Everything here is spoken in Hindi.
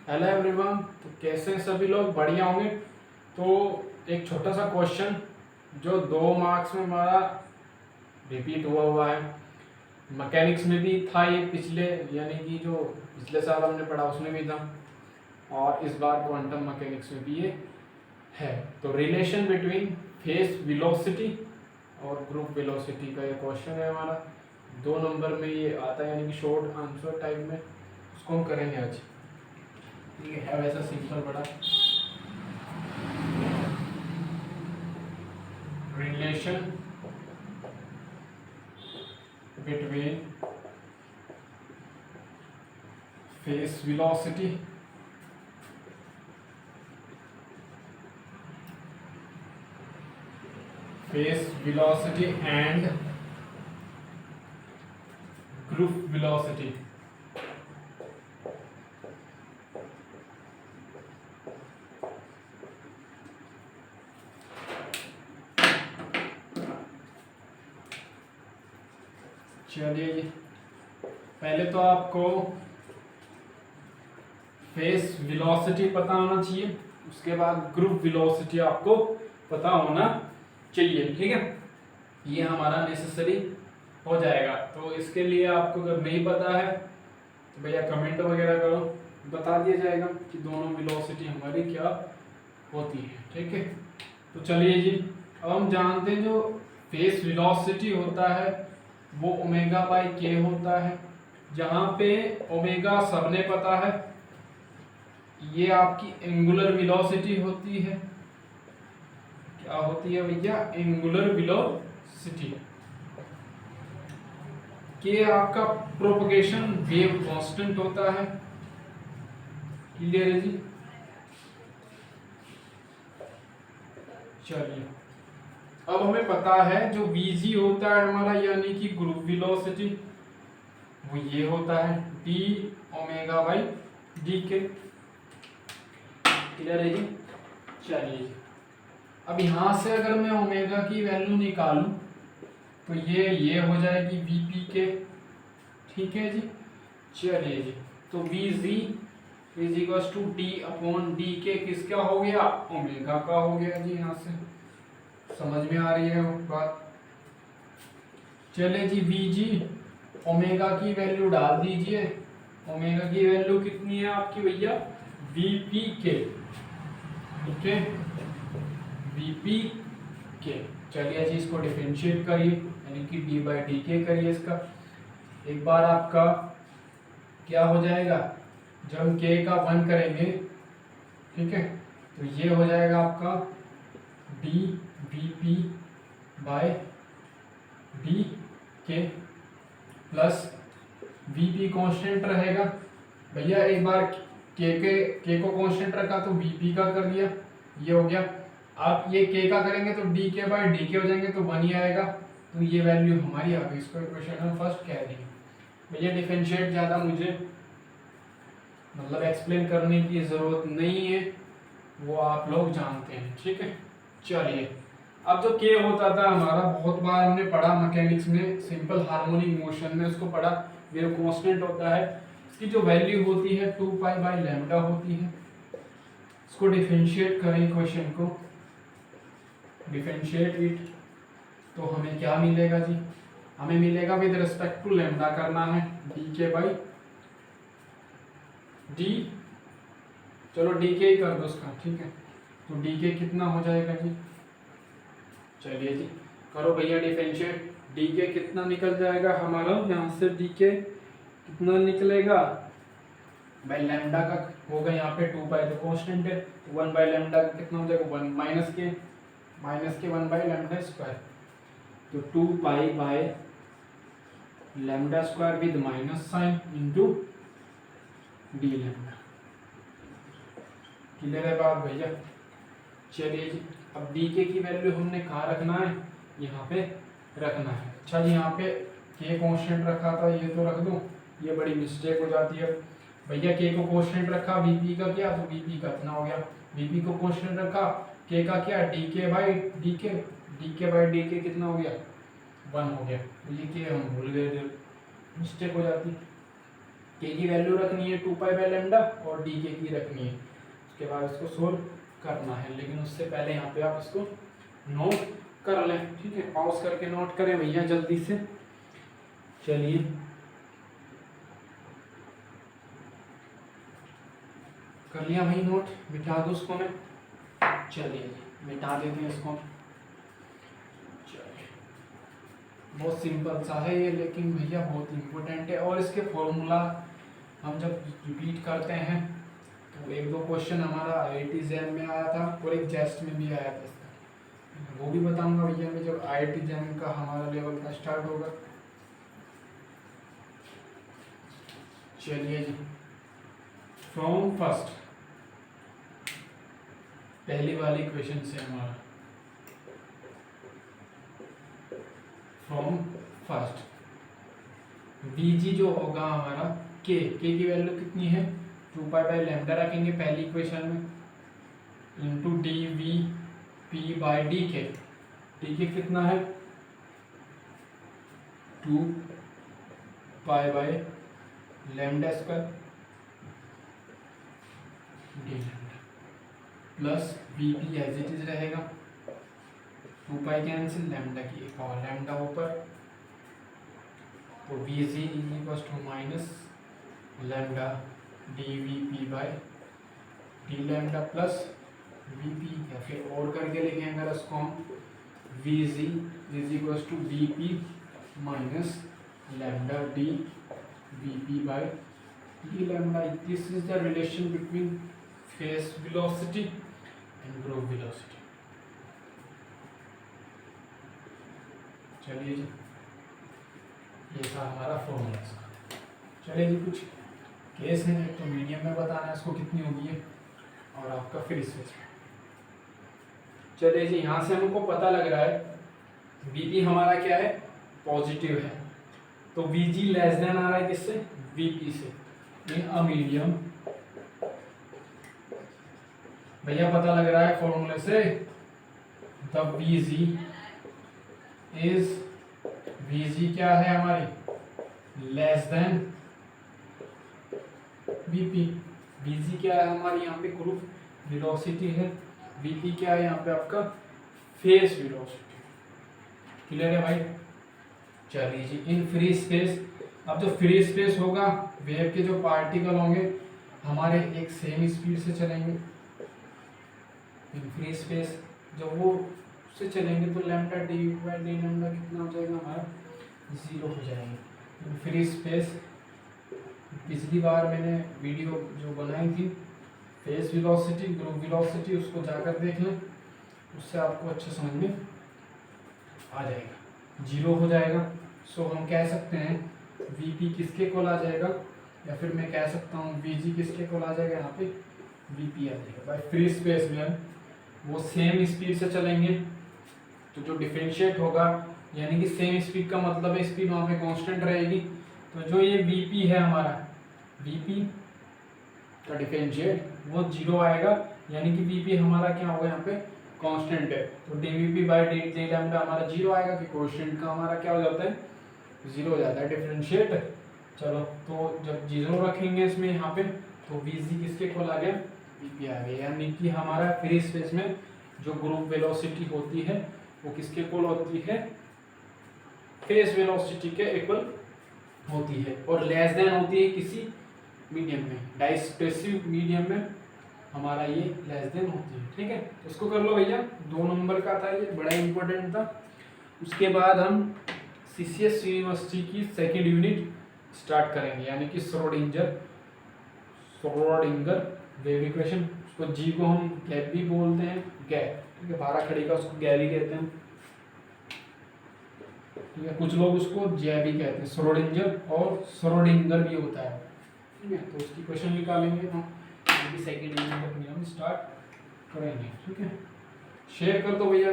हेलो एवरीवन, तो कैसे हैं सभी लोग? बढ़िया होंगे। तो एक छोटा सा क्वेश्चन जो 2 मार्क्स में हमारा रिपीट हुआ है, मैकेनिक्स में भी था ये पिछले, यानी कि जो पिछले साल हमने पढ़ा उसमें भी था, और इस बार क्वांटम मैकेनिक्स में भी ये है। तो रिलेशन बिटवीन फेस वेलोसिटी और ग्रुप वेलोसिटी का ये क्वेश्चन है हमारा। 2 नंबर में ये आता है, यानी कि शॉर्ट आंसर टाइप में। उसको हम करेंगे आज। ठीक है वैसा सिंपल बड़ा relation between phase velocity and group velocity. चलिए जी, पहले तो आपको फेस वेलोसिटी पता होना चाहिए, उसके बाद ग्रुप वेलोसिटी आपको पता होना चाहिए। ठीक है, ये हमारा नेसेसरी हो जाएगा। तो इसके लिए आपको अगर नहीं पता है तो भैया कमेंट वगैरह करो, बता दिया जाएगा कि दोनों वेलोसिटी हमारी क्या होती है। ठीक है, तो चलिए जी, अब हम जानते हैं जो फेस वेलोसिटी होता है वो ओमेगा बाई के होता है, जहाँ पे ओमेगा सबने पता है, ये आपकी एंगुलर वेलोसिटी होती है। क्या होती है भैया? Angular velocity. के आपका प्रोपगेशन वेव कांस्टेंट होता है। क्लियर है जी? चलिए, अब हमें पता है जो वीजी होता है हमारा, यानी कि ग्रुप वेलोसिटी, वो ये होता है डी ओमेगा बाई डी के। क्लियर है जी? चलिए जी, अब यहां से अगर मैं ओमेगा की वैल्यू निकालूं तो ये हो जाएगी वीपी के। ठीक है जी? चलिए जी, तो V G is equal to D upon D K किसका हो गया? ओमेगा का हो गया जी। यहाँ से समझ में आ रही है बात? चले जी, वी जी ओमेगा की वैल्यू डाल दीजिए। ओमेगा की वैल्यू कितनी है आपकी भैया? वीपी के। ठीक है, वीपी के। चलिए जी, इसको डिफरेंशिएट करिए, यानी कि डी बाई डी के करिए इसका। एक बार आपका क्या हो जाएगा, जब हम के का 1 करेंगे, ठीक है, तो ये हो जाएगा आपका D V P by D K plus V P constant रहेगा। भैया एक बार के को कांस्टेंट रखा तो वीपी का कर दिया, ये हो गया। आप ये के का करेंगे तो डी के बाय डी के हो जाएंगे, तो 1 ही आएगा। तो ये वैल्यू हमारी आ गई। इसको इक्वेशन हम फर्स्ट कह देंगे। भैया डिफरेंशिएट ज़्यादा मुझे मतलब एक्सप्लेन करने की ज़रूरत नहीं है, वो आप लोग जानते हैं। ठीक है, चलिए, अब जो के होता था हमारा, बहुत बार हमने पढ़ा मैकेनिक्स में, सिंपल हार्मोनिक मोशन में उसको पढ़ा। वेव कांस्टेंट होता है, इसकी जो वैल्यू होती है 2 पाई बाई लैम्डा होती है। इसको डिफरेंशिएट करें, इक्वेशन को डिफरेंशिएट इट, तो हमें क्या मिलेगा जी? हमें मिलेगा विद रिस्पेक्ट टू लैम्डा करना है डी के बाई डी, चलो डी के ही कर दो उसका। ठीक है, तो डी के कितना हो जाएगा जी? चलिए जी, करो भैया डिफरेंशिएट। डी के कितना निकल जाएगा हमारा? यहाँ से डी के कितना निकलेगा? बाई लैम्डा का होगा यहाँ पे 2 पाई, तो कांस्टेंट है, तो 1 बाई लैम्डा का कितना हो जाएगा? 1 माइनस के 1 बाई लैम्डा स्क्वायर, तो 2 pi by lambda square with minus sine into D lambda. Clear है बात भैया? चलिए जी, अब डी के की वैल्यू हमने कहाँ रखना है? यहाँ पे रखना है। अच्छा जी, यहाँ पे के कांस्टेंट रखा था, ये तो रख दूँ, ये बड़ी मिस्टेक हो जाती है भैया। के को कांस्टेंट रखा, वीपी का क्या, तो वीपी का इतना हो गया। वीपी को कांस्टेंट रखा, के का क्या, डी के बाई डी के, डी के बाई डी के कितना हो गया? 1 हो गया। तो ये के हम भूल गए थे, मिस्टेक हो जाती। के की वैल्यू रखनी है 2 पाई बाय लैम्डा और डी के की रखनी है। उसके बाद इसको सोल्व करना है, लेकिन उससे पहले यहाँ पे आप इसको नोट कर लें, ठीक है। पॉज करके नोट करें भैया जल्दी से। चलिए कर लिया भाई नोट, मिटा दो उसको मैं। चलिए मिटा देते हैं इसको। चलिए बहुत सिंपल सा है ये, लेकिन भैया बहुत इम्पोर्टेंट है। और इसके फॉर्मूला हम जब रिपीट करते हैं तो एक दो क्वेश्चन हमारा IIT जैम में आया था और एक जेस्ट में भी आया था इसका, वो भी बताऊंगा भैया मैं जब IIT जैम का हमारा लेवल का स्टार्ट होगा। चलिए जी, फ्रॉम फर्स्ट, पहली वाली क्वेश्चन से हमारा फ्रॉम फर्स्ट Vg जो होगा हमारा k की वैल्यू कितनी है 2 पाई बाय लैम्डा रखेंगे पहली इक्वेशन में into dVp by dk। dk कितना है 2 pi by lambda square D lambda plus Vp as it is रहेगा 2 पाई कैंसिल, लैम्डा की एक और लैम्डा ऊपर, तो Vg is equal to minus lambda dVp by D lambda plus Vp, या फिर और करके लिखेंगे अगर इसको हम Vg is equal to Vp minus lambda dVp by D lambda. This is the relation between phase velocity and group velocity. चलिए जी, ये था हमारा फॉर्मूला इसका। चलिए जी, कुछ केस है, एक तो मीडियम में बताना है इसको कितनी होगी है और आपका फ्री स्पेस में। चलिए जी, यहाँ से हमको पता लग रहा है Vp हमारा क्या है पॉजिटिव है, तो Vg लेस देन आ रहा है किससे Vp से इन अ मीडियम। भैया पता लग रहा है फॉर्मूले से तब Vg क्या है हमारी लेस देन Vp। Vg क्या है हमारी यहाँ पे ग्रुप वेलोसिटी है, Vp क्या है यहाँ पे आपका फेस वेलोसिटी। क्लियर है भाई। चलिए जी, इन फ्री स्पेस, अब जो फ्री स्पेस होगा वेव के जो पार्टिकल होंगे हमारे एक सेम स्पीड से चलेंगे। इन फ्री स्पेस जब वो से चलेंगे तो lambda D by D lambda कितना हो जाएगा हमारा 0 हो जाएगा। इन फ्री स्पेस पिछली बार मैंने वीडियो जो बनाई थी फेस वेलोसिटी ग्रुप वेलोसिटी, उसको जाकर देख लें, उससे आपको अच्छे समझ में आ जाएगा, 0 हो जाएगा। सो हम कह सकते हैं Vp किसके कोल आ जाएगा, या फिर मैं कह सकता हूँ Vg किसके कोल आ जाएगा, यहाँ पे Vp आ जाएगा। भाई फ्री स्पेस में वो सेम स्पीड से चलेंगे तो जो डिफरेंशिएट होगा, यानी कि सेम स्पीड का मतलब है स्पीड वहाँ पे कांस्टेंट रहेगी, तो जो ये Vp है हमारा Vp का डिफरेंशिएट वो 0 आएगा, यानी कि Vp हमारा क्या होगा यहाँ पे कांस्टेंट है, तो dVp बाय डी लैम्डा हमारा 0 आएगा कि कांस्टेंट का हमारा क्या हो जाता है 0 हो जाता है डिफरेंशिएट। चलो, तो जब 0 रखेंगे इसमें यहाँ पे तो Vg किसके कोल आ गया Vp आ गया, यानी कि हमारा फ्री स्पेस में जो ग्रुप वेलोसिटी होती है वो किसके इक्वल होती है फेस वेलोसिटी के इक्वल होती है, और लेस देन होती है किसी मीडियम में, डाइस्पेसिव मीडियम में हमारा ये लेस देन होती है। ठीक है, तो इसको कर लो भैया, 2 नंबर का था ये, बड़ा इंपॉर्टेंट था। उसके बाद हम CCS यूनिवर्सिटी की सेकेंड यूनिट स्टार्ट करेंगे, यानी कि श्रोडिंगर वेव इक्वेशन। उसको जी को हम गैप भी बोलते हैं, गैप, ठीक है, 12 खड़ी का उसको गैप भी कहते हैं, ठीक है, कुछ लोग उसको जै भी कहते हैं, श्रोडिंगर और श्रोडिंगर भी होता है, ठीक है। तो उसकी क्वेश्चन निकालेंगे हम, सेकेंड यूनिट अपनी हम स्टार्ट करेंगे, ठीक है। शेयर कर दो भैया।